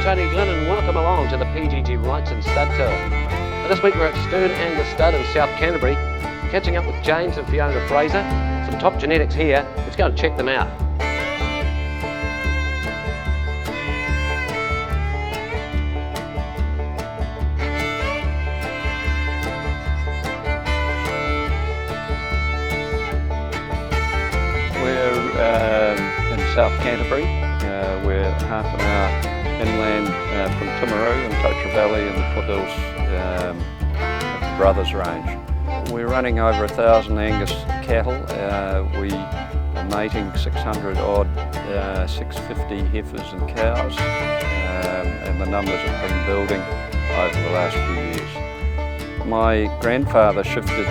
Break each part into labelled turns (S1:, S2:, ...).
S1: Tony Glynn and welcome along to the PGG Wrightson Stud Tour. Now, this week we're at Stern Angus Stud in South Canterbury, catching up with James and Fiona Fraser. Some top genetics here, let's go and check them out.
S2: We're in South Canterbury. We're half an hour inland from Timaru and Totra Valley in the foothills of the Brothers Range. We're running over 1,000 Angus cattle. We are mating 600 odd 650 heifers and cows, and the numbers have been building over the last few years. My grandfather shifted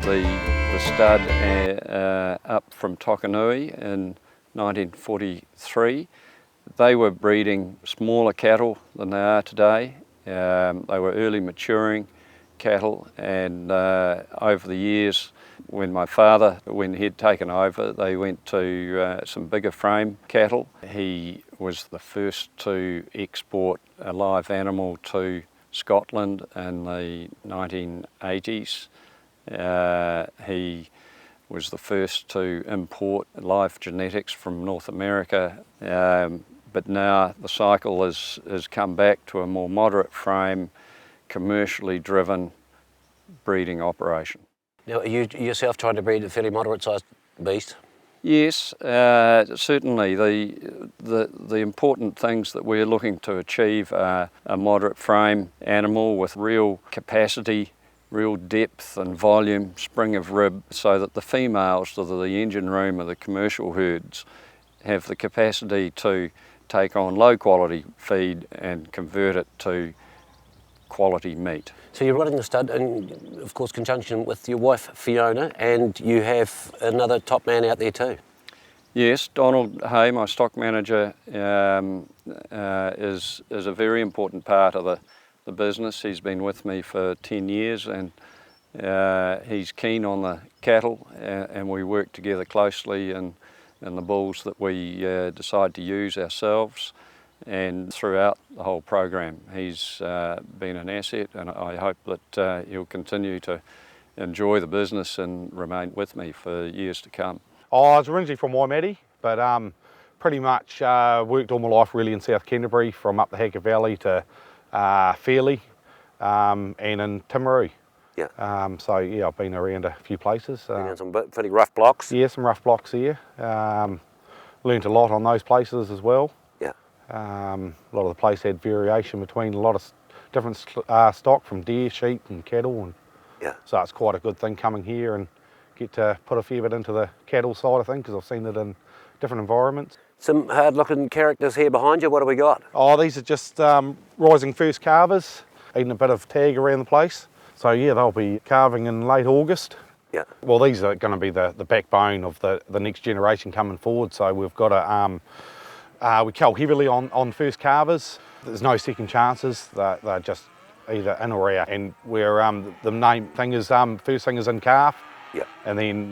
S2: the stud up from Tokanui in 1943. They were breeding smaller cattle than they are today. They were early maturing cattle, and over the years when he'd taken over, they went to some bigger frame cattle. He was the first to export a live animal to Scotland in the 1980s. He was the first to import live genetics from North America, but now the cycle has come back to a more moderate frame, commercially driven breeding operation.
S1: Now, are you yourself trying to breed a fairly moderate sized beast?
S2: Yes, certainly. The important things that we're looking to achieve are a moderate frame animal with real capacity, real depth and volume, spring of rib, so that the females of the engine room of the commercial herds have the capacity to take on low quality feed and convert it to quality meat.
S1: So you're running the stud in, of course, conjunction with your wife Fiona, and you have another top man out there too.
S2: Yes, Donald Hay, my stock manager, is a very important part of the business. He's been with me for 10 years, and he's keen on the cattle, and we work together closely in the bulls that we decide to use ourselves. And throughout the whole program, he's been an asset, and I hope that he'll continue to enjoy the business and remain with me for years to come.
S3: I was originally from Waimate, but pretty much worked all my life really in South Canterbury, from up the Hacker Valley to Fairlie and in Timaru.
S1: Yeah.
S3: So yeah, I've been around a few places.
S1: Been in some pretty rough blocks.
S3: Yeah, some rough blocks here. Learned a lot on those places as well.
S1: Yeah.
S3: A lot of the place had variation between a lot of different stock, from deer, sheep and cattle, and
S1: yeah.
S3: So it's quite a good thing coming here and get to put a fair bit into the cattle side of things, because I've seen it in different environments.
S1: Some hard-looking characters here behind you. What have we got?
S3: Oh, these are just rising first calvers, eating a bit of tag around the place. So yeah, they'll be calving in late August.
S1: Yeah.
S3: Well, these are going to be the backbone of the next generation coming forward. So we've got we cull heavily on first calvers. There's no second chances. They're just either in or out. And we're the main thing is first thing is in calf.
S1: Yeah.
S3: And then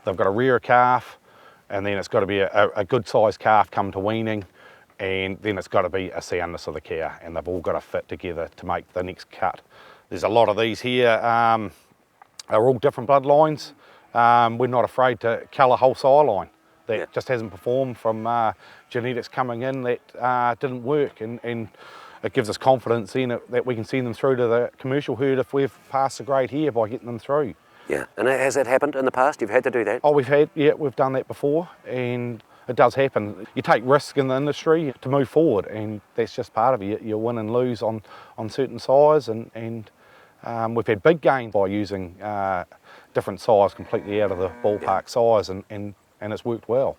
S3: they've got a rear calf, and then it's got to be a good sized calf come to weaning, and then it's got to be a soundness of the cow, and they've all got to fit together to make the next cut. There's a lot of these here. They're all different bloodlines. We're not afraid to cull a whole sire line that just hasn't performed from genetics coming in that didn't work, and it gives us confidence in it that we can send them through to the commercial herd if we've passed the grade here by getting them through.
S1: Yeah, and has that happened in the past? You've had to do that?
S3: Oh, we've done that before, and it does happen. You take risk in the industry to move forward, and that's just part of it. You win and lose on certain sires, and we've had big gains by using different sires completely out of the ballpark sires, and it's worked well.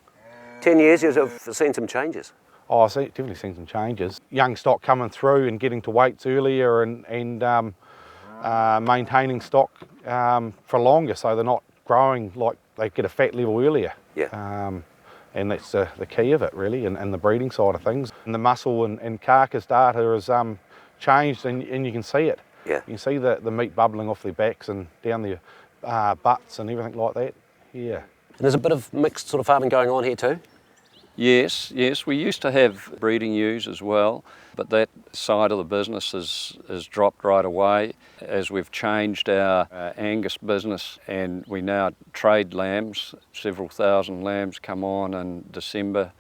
S1: 10 years, you've seen some changes?
S3: Oh, I've definitely seen some changes. Young stock coming through and getting to weights earlier, and maintaining stock for longer, so they're not growing like they get a fat level earlier.
S1: Yeah.
S3: And that's the key of it really, and the breeding side of things. And the muscle and carcass data has changed, and you can see it.
S1: Yeah.
S3: You can see the meat bubbling off their backs and down their butts and everything like that. Yeah.
S1: And there's a bit of mixed sort of farming going on here too?
S2: Yes, we used to have breeding ewes as well, but that side of the business has dropped right away as we've changed our Angus business, and we now trade lambs. Several thousand lambs come on in December,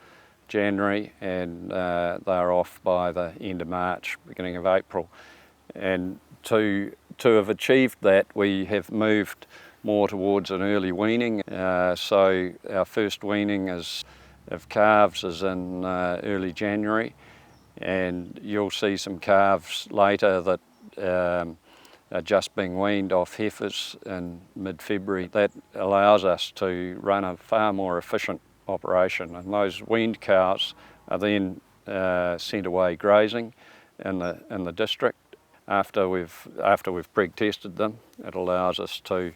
S2: January, and they're off by the end of March, beginning of April. And to have achieved that, we have moved more towards an early weaning. So our first weaning of calves is in early January, and you'll see some calves later that are just being weaned off heifers in mid-February. That allows us to run a far more efficient operation, and those weaned cows are then sent away grazing in the district. After we've preg tested them, it allows us to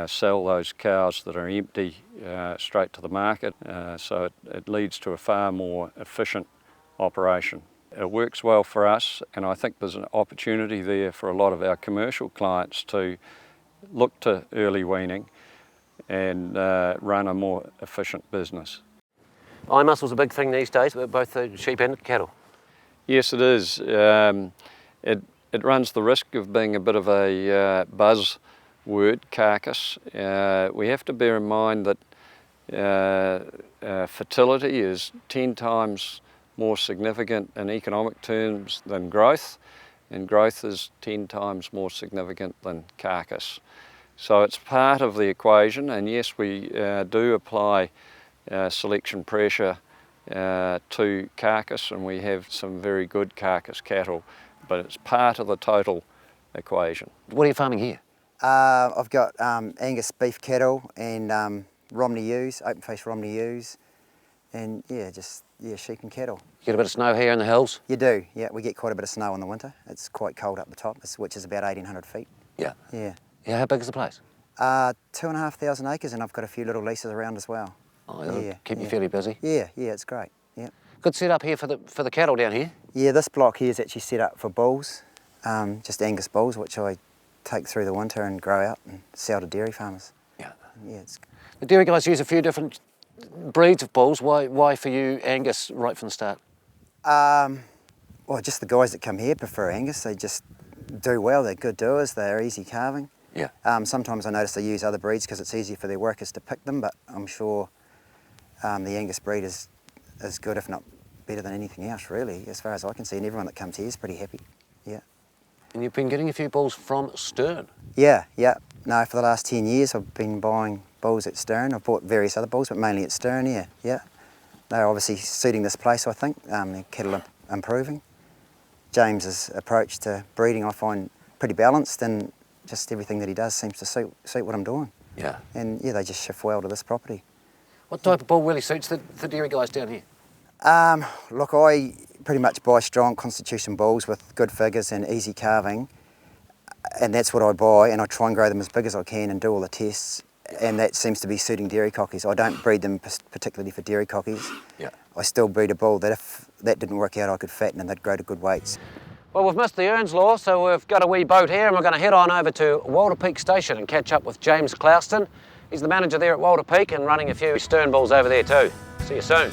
S2: sell those cows that are empty straight to the market, so it leads to a far more efficient operation. It works well for us, and I think there's an opportunity there for a lot of our commercial clients to look to early weaning and run a more efficient business.
S1: Eye muscle's a big thing these days, with both the sheep and cattle.
S2: Yes, it is. It runs the risk of being a bit of a buzz word, carcass. We have to bear in mind that fertility is 10 times more significant in economic terms than growth, and growth is 10 times more significant than carcass. So it's part of the equation, and yes, we do apply selection pressure to carcass, and we have some very good carcass cattle, but it's part of the total equation.
S1: What are you farming here?
S4: I've got Angus beef cattle and Romney ewes, open-faced Romney ewes, and sheep and cattle.
S1: You get a bit of snow here in the hills?
S4: You do, yeah. We get quite a bit of snow in the winter. It's quite cold up the top, which is about 1,800 feet.
S1: Yeah.
S4: Yeah.
S1: Yeah, how big is the place?
S4: 2,500 acres, and I've got a few little leases around as well.
S1: Oh, it'll keep you fairly busy.
S4: Yeah, it's great. Yeah.
S1: Good setup here for the cattle down here.
S4: Yeah, this block here is actually set up for bulls, just Angus bulls, which I take through the winter and grow out and sell to dairy farmers.
S1: Yeah.
S4: Yeah,
S1: The dairy guys use a few different breeds of bulls. Why for you Angus right from the start?
S4: Well, just the guys that come here prefer Angus. They just do well. They're good doers. They're easy calving.
S1: Yeah.
S4: Sometimes I notice they use other breeds because it's easier for their workers to pick them, but I'm sure the Angus breed is good, if not better than anything else, really, as far as I can see. And everyone that comes here is pretty happy. Yeah.
S1: And you've been getting a few bulls from Stern.
S4: Yeah. No, for the last 10 years I've been buying bulls at Stern. I've bought various other bulls, but mainly at Stern, yeah. They're obviously suiting this place, I think. The cattle are improving. James's approach to breeding I find pretty balanced, and just everything that he does seems to suit what I'm doing.
S1: Yeah.
S4: And yeah, they just shift well to this property.
S1: What type of bull really suits the dairy guys down here?
S4: Look, I pretty much buy strong constitution bulls with good figures and easy calving, and that's what I buy, and I try and grow them as big as I can and do all the tests, and that seems to be suiting dairy cockies. I don't breed them particularly for dairy cockies.
S1: Yeah.
S4: I still breed a bull that if that didn't work out I could fatten and they'd grow to good weights.
S1: Well, we've missed the Earnslaw, so we've got a wee boat here, and we're going to head on over to Walter Peak Station and catch up with James Clouston. He's the manager there at Walter Peak and running a few Stern bulls over there too. See you soon.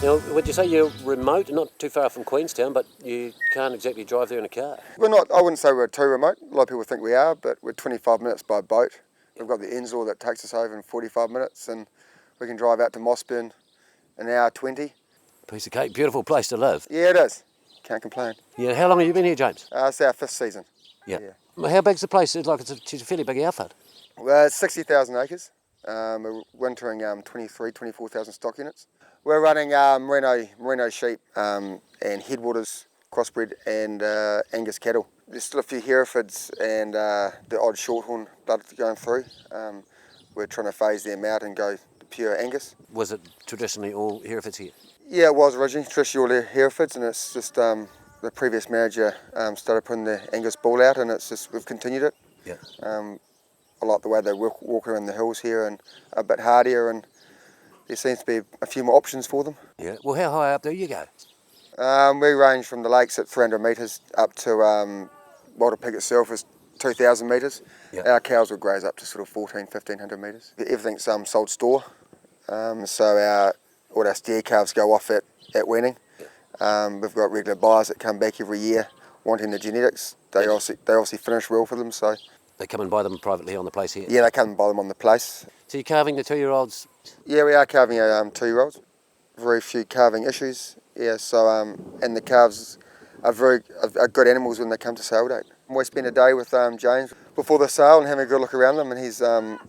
S1: Now, would you say you're remote, not too far from Queenstown, but you can't exactly drive there in a car?
S5: We're not, I wouldn't say we're too remote. A lot of people think we are, but we're 25 minutes by boat. We've got the Earnslaw that takes us over in 45 minutes, and we can drive out to Mossburn in an hour 20.
S1: Piece of cake, beautiful place to live.
S5: Yeah, it is. Can't complain.
S1: Yeah, how long have you been here, James?
S5: It's our 5th season.
S1: Yeah. How big's the place? It's a fairly big outfit.
S5: Well, it's 60,000 acres. We're wintering 24,000 stock units. We're running merino sheep and headwaters, crossbred, and Angus cattle. There's still a few Herefords and the odd shorthorn blood going through. We're trying to phase them out and go to pure Angus.
S1: Was it traditionally all Herefords here?
S5: Yeah, it was originally traditionally all Herefords, and it's just the previous manager started putting the Angus bull out, and it's just we've continued it.
S1: Yeah.
S5: I like the way they walk around the hills here and a bit hardier, and there seems to be a few more options for them.
S1: Yeah. Well, how high up do you go?
S5: We range from the lakes at 300 metres up to Walter Peak itself is 2,000 metres.
S1: Yeah.
S5: Our cows will graze up to sort of 1,500 metres. Everything's sold store, so all our steer calves go off at weaning. We've got regular buyers that come back every year wanting the genetics. They obviously finish well for them, so...
S1: They come and buy them privately on the place here?
S5: Yeah, they come and buy them on the place.
S1: So you're calving the 2-year-olds?
S5: Yeah, we are calving our 2-year-olds. Very few calving issues. Yeah, so and the calves are are good animals when they come to sale date. We spend a day with James before the sale and having a good look around them, and he's got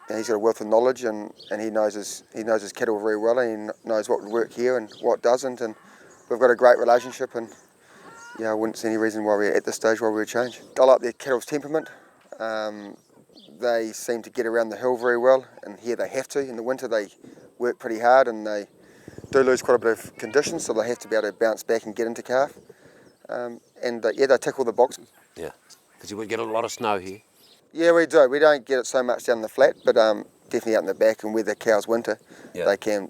S5: a wealth of knowledge and he knows his cattle very well, and he knows what would work here and what doesn't, and we've got a great relationship, and yeah, I wouldn't see any reason why we're at this stage why we would change. I like the cattle's temperament. They seem to get around the hill very well, and here they have to. In the winter they work pretty hard and they do lose quite a bit of condition, so they have to be able to bounce back and get into calf. They tick all the boxes.
S1: Yeah, because you would get a lot of snow here.
S5: Yeah, we do. We don't get it so much down the flat, but definitely out in the back, and where the cows winter, they can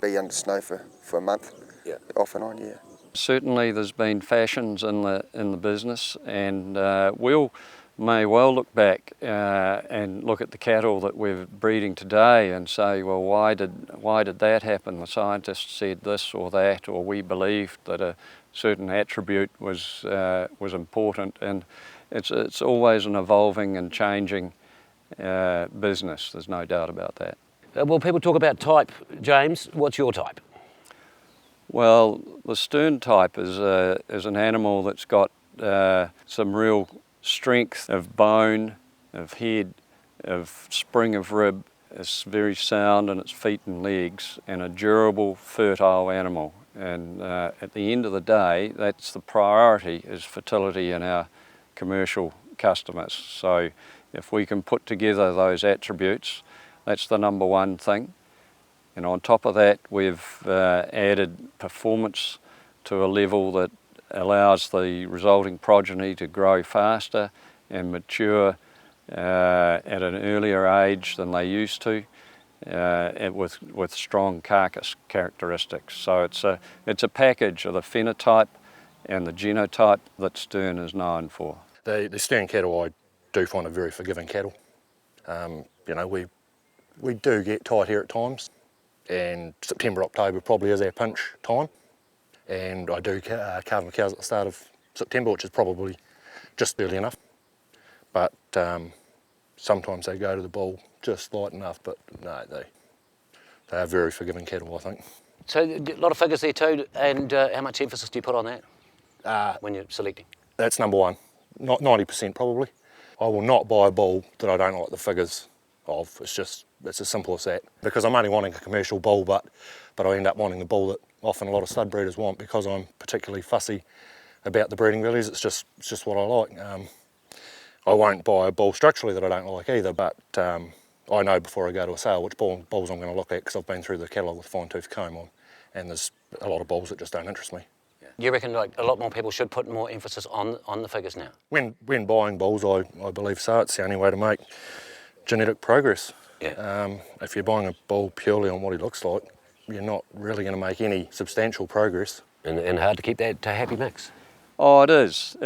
S5: be under snow for a month, off and on. Yeah.
S2: Certainly, there's been fashions in the business, and we'll may well look back and look at the cattle that we're breeding today and say, well, why did that happen? The scientists said this or that, or we believed that a certain attribute was important, and it's always an evolving and changing business. There's no doubt about that.
S1: Well, people talk about type, James. What's your type?
S2: Well, the stern type is an animal that's got some real strength of bone, of head, of spring of rib. It's very sound in its feet and legs, and a durable, fertile animal. And at the end of the day, that's the priority, is fertility in our commercial customers. So if we can put together those attributes, that's the number one thing. And on top of that, we've added performance to a level that allows the resulting progeny to grow faster and mature at an earlier age than they used to, with strong carcass characteristics. So it's a package of the phenotype and the genotype that Stern is known for.
S6: The Stern cattle, I do find a very forgiving cattle. We do get tight here at times, and September, October probably is our pinch time. And I do calve my cows at the start of September, which is probably just early enough. But sometimes they go to the bull just light enough, but no, they are very forgiving cattle, I think.
S1: So a lot of figures there too, and how much emphasis do you put on that when you're selecting?
S6: That's number one, not 90% probably. I will not buy a bull that I don't like the figures of. It's as simple as that. Because I'm only wanting a commercial bull, but I end up wanting the bull that often a lot of stud breeders want, because I'm particularly fussy about the breeding values. It's just what I like. I won't buy a bull structurally that I don't like either, but I know before I go to a sale which bulls I'm going to look at, because I've been through the catalogue with a fine-tooth comb on, and there's a lot of bulls that just don't interest me.
S1: You reckon like a lot more people should put more emphasis on the figures now?
S6: When buying bulls, I believe so. It's the only way to make genetic progress.
S1: Yeah.
S6: If you're buying a bull purely on what he looks like, you're not really going to make any substantial progress.
S1: And hard to keep that happy mix.
S2: Oh, it is,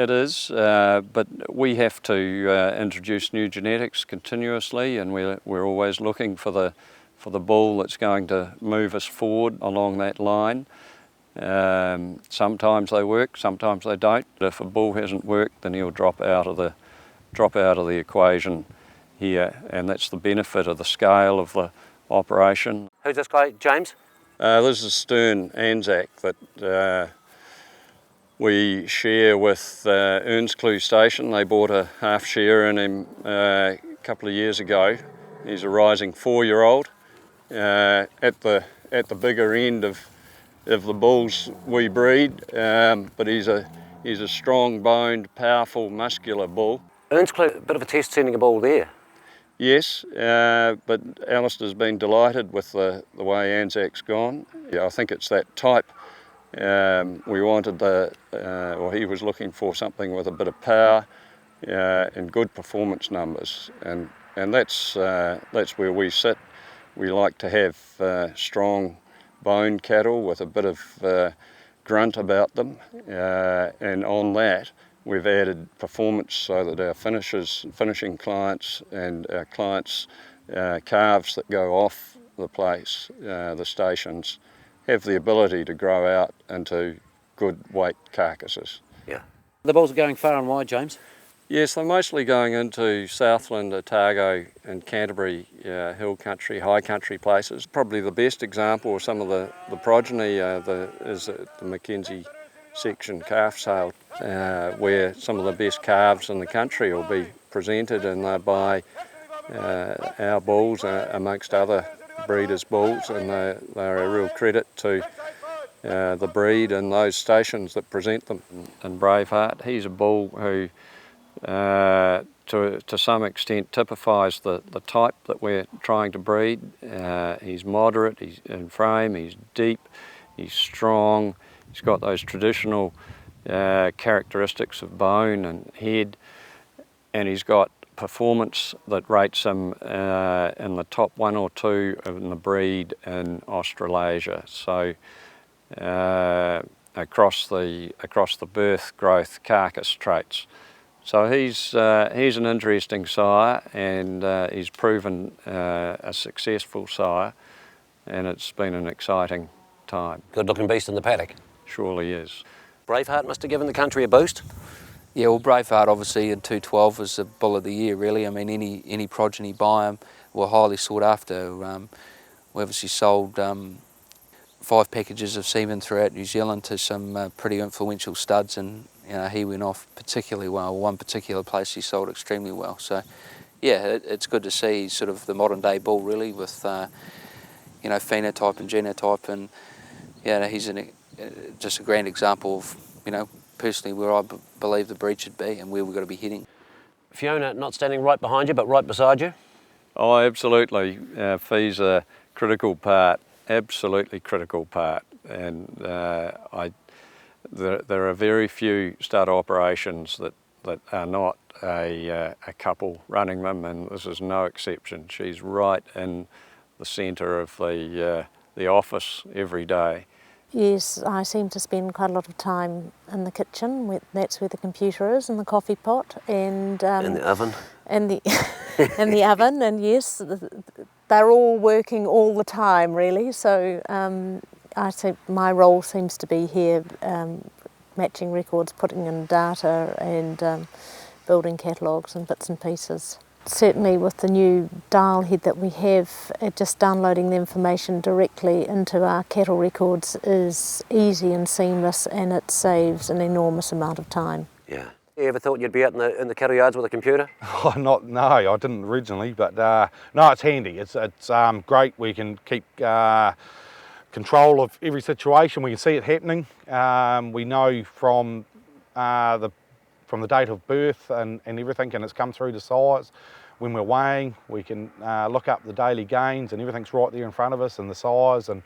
S2: but we have to introduce new genetics continuously, and we're always looking for the bull that's going to move us forward along that line. Sometimes they work, sometimes they don't. But if a bull hasn't worked, then he'll drop out of the equation here, and that's the benefit of the scale of the operation.
S1: Who's this guy, James?
S2: This is Stern Anzac that we share with Earnsklew Station. They bought a half share in him a couple of years ago. He's a rising 4-year-old at the bigger end of the bulls we breed, but he's a strong-boned, powerful, muscular bull.
S1: Earnsklew, a bit of a test sending a bull there.
S2: Yes, but Alistair's been delighted with the way Anzac's gone. Yeah, I think it's that type. We wanted he was looking for something with a bit of power and good performance numbers, and that's where we sit. We like to have strong bone cattle with a bit of grunt about them, and on that We've added performance so that our finishing clients and our clients' calves that go off the place, the stations, have the ability to grow out into good weight carcasses.
S1: Yeah. The bulls are going far and wide, James?
S2: Yes, they're mostly going into Southland, Otago and Canterbury hill country, high country places. Probably the best example of some of the progeny is the Mackenzie section calf sale, where some of the best calves in the country will be presented, and they're by our bulls amongst other breeders' bulls, and they're a real credit to the breed and those stations that present them. And Braveheart, he's a bull who to some extent typifies the type that we're trying to breed. He's moderate, he's in frame, he's deep, he's strong, he's got those traditional characteristics of bone and head, and he's got performance that rates him in the top 1 or 2 in the breed in Australasia. So across the birth, growth, carcass traits. So he's an interesting sire, and he's proven a successful sire, and it's been an exciting time.
S1: Good looking beast in the paddock.
S2: Surely is.
S1: Braveheart must have given the country a boost.
S7: Yeah, well, Braveheart obviously in 212 was the bull of the year, really. I mean, any progeny by him were highly sought after. We obviously sold 5 packages of semen throughout New Zealand to some pretty influential studs, and he went off particularly well. One particular place he sold extremely well. So, yeah, it's good to see sort of the modern day bull really with phenotype and genotype, and he's just a grand example of personally where I believe the breed should be and where we've got to be heading.
S1: Fiona not standing right behind you, but right beside you.
S2: Oh, absolutely. Fee's a critical part, absolutely critical part, and there are very few stud operations that are not a couple running them, and this is no exception. She's right in the centre of the office every day.
S8: Yes, I seem to spend quite a lot of time in the kitchen. That's where the computer is, and the coffee pot, and
S1: in the oven.
S8: In the in the oven, and yes, they're all working all the time, really. So I think my role seems to be here, matching records, putting in data, and building catalogues and bits and pieces. Certainly with the new dial head that we have, just downloading the information directly into our cattle records is easy and seamless, and it saves an enormous amount of time.
S1: Yeah. You ever thought you'd be out in the cattle yards with a computer?
S3: Oh, no, I didn't originally, but no, it's handy. It's great. We can keep control of every situation. We can see it happening. We know from the date of birth and everything, and it's come through to size. When we're weighing, we can look up the daily gains, and everything's right there in front of us, and the size, and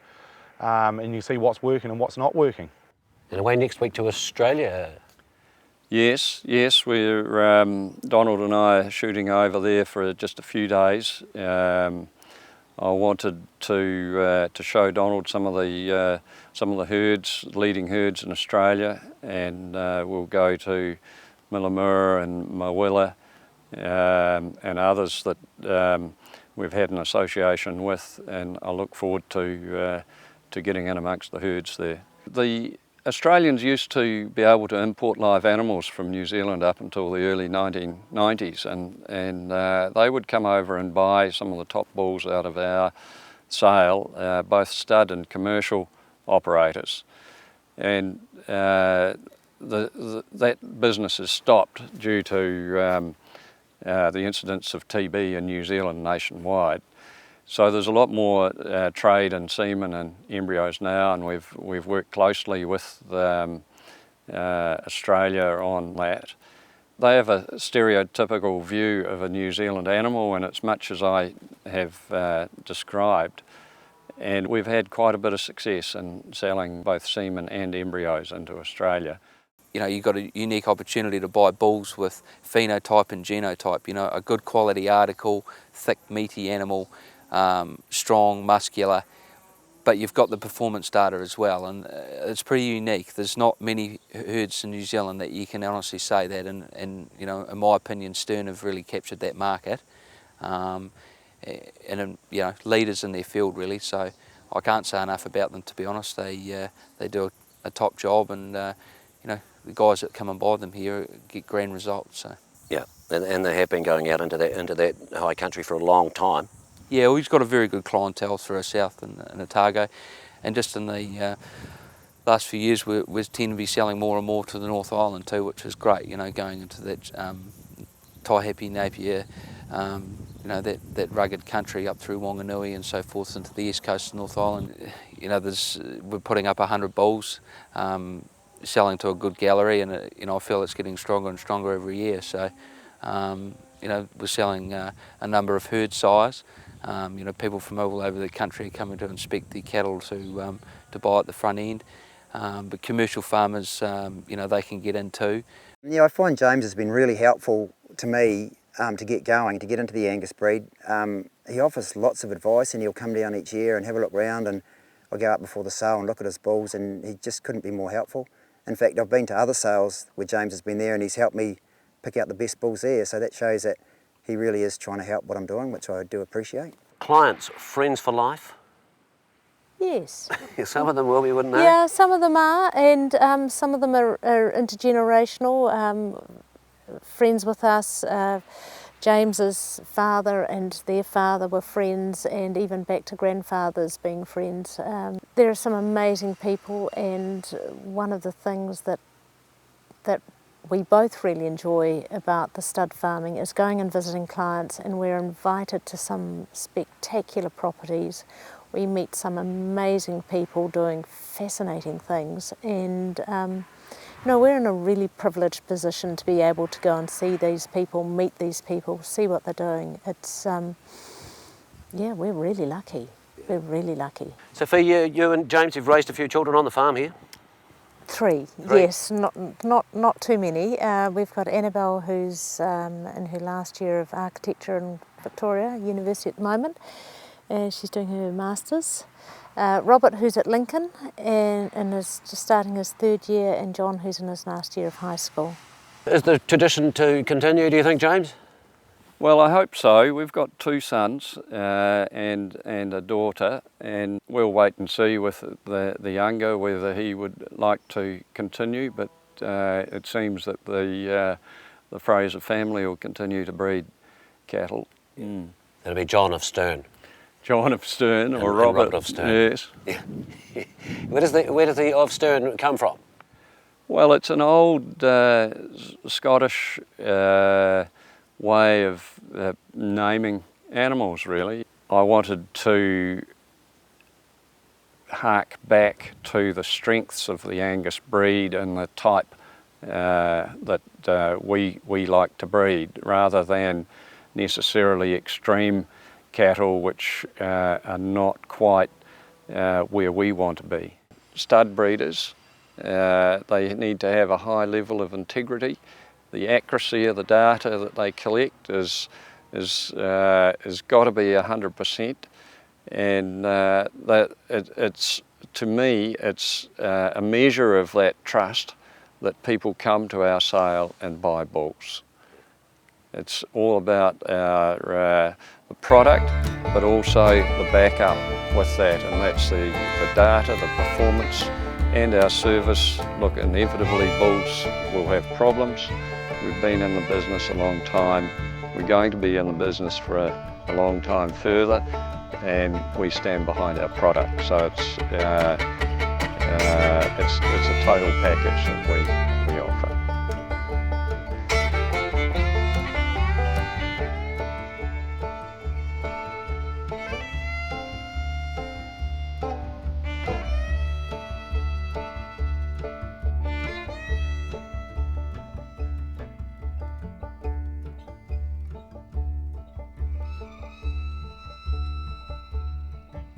S3: you see what's working and what's not working.
S1: And away next week to Australia.
S2: Yes, we're Donald and I are shooting over there for just a few days. I wanted to show Donald some of the herds, leading herds in Australia, and we'll go to Millamura and Mawilla and others that we've had an association with, and I look forward to getting in amongst the herds there. The Australians used to be able to import live animals from New Zealand up until the early 1990s, and they would come over and buy some of the top bulls out of our sale, both stud and commercial operators. And that business has stopped due to the incidence of TB in New Zealand nationwide. So there's a lot more trade in semen and embryos now, and we've worked closely with Australia on that. They have a stereotypical view of a New Zealand animal, and it's much as I have described. And we've had quite a bit of success in selling both semen and embryos into Australia.
S7: You've got a unique opportunity to buy bulls with phenotype and genotype, a good quality article, thick, meaty animal, strong, muscular, but you've got the performance data as well, and it's pretty unique. There's not many herds in New Zealand that you can honestly say that, and you know, in my opinion, Stern have really captured that market, and you know, leaders in their field really. So I can't say enough about them, to be honest. They do a top job, and you know, the guys that come and buy them here get grand results. So.
S1: Yeah, and they have been going out into that high country for a long time.
S7: Yeah, well, he's got a very good clientele through south and Otago, and just in the last few years we tend to be selling more and more to the North Island too, which is great, you know, going into that Taihape, Napier, you know, that rugged country up through Wanganui and so forth into the east coast of North Island. You know, we're putting up 100 bulls, selling to a good gallery, and you know, I feel it's getting stronger and stronger every year. So, you know, we're selling a number of herd sires. You know, people from all over the country are coming to inspect the cattle to buy at the front end. But commercial farmers, you know, they can get in too.
S4: Yeah, I find James has been really helpful to me to get going, to get into the Angus breed. He offers lots of advice, and he'll come down each year and have a look round, and I'll go up before the sale and look at his bulls, and he just couldn't be more helpful. In fact, I've been to other sales where James has been there, and he's helped me pick out the best bulls there, so that shows that he really is trying to help what I'm doing, which I do appreciate.
S1: Clients, friends for life?
S8: Yes.
S1: Some of them will, we wouldn't know.
S8: Yeah, some of them are, and some of them are intergenerational. Friends with us, James's father and their father were friends, and even back to grandfathers being friends. There are some amazing people, and one of the things that we both really enjoy about the stud farming is going and visiting clients, and we're invited to some spectacular properties. We meet some amazing people doing fascinating things, and you know, we're in a really privileged position to be able to go and see these people, meet these people, see what they're doing. It's yeah, we're really lucky. We're really lucky.
S1: So for you and James, you've raised a few children on the farm here?
S8: Three, yes, not too many. We've got Annabelle, who's in her last year of architecture in Victoria University at the moment. She's doing her masters. Robert, who's at Lincoln and is just starting his third year, and John, who's in his last year of high school.
S1: Is the tradition to continue, do you think, James?
S2: Well, I hope so. We've got two sons and a daughter, and we'll wait and see with the younger whether he would like to continue, but it seems that the Fraser family will continue to breed cattle.
S1: Mm. It'll be John of Stern.
S2: John of Stern, or
S1: Robert of Stern.
S2: Yes.
S1: Yeah. Where does the of Stern come from?
S2: Well, it's an old Scottish way of naming animals, really. I wanted to hark back to the strengths of the Angus breed and the type that we like to breed, rather than necessarily extreme cattle which are not quite where we want to be. Stud breeders, they need to have a high level of integrity. The accuracy of the data that they collect is got to be 100%, and it's, to me, it's a measure of that trust that people come to our sale and buy bulls. It's all about our the product, but also the backup with that, and that's the data, the performance, and our service. Look, inevitably bulls will have problems. We've been in the business a long time. We're going to be in the business for a long time further, and we stand behind our product. So it's a total package that we offer.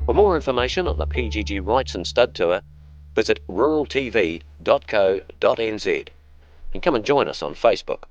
S1: For more information on the PGG Wrightson Stud Tour, visit ruraltv.co.nz and come and join us on Facebook.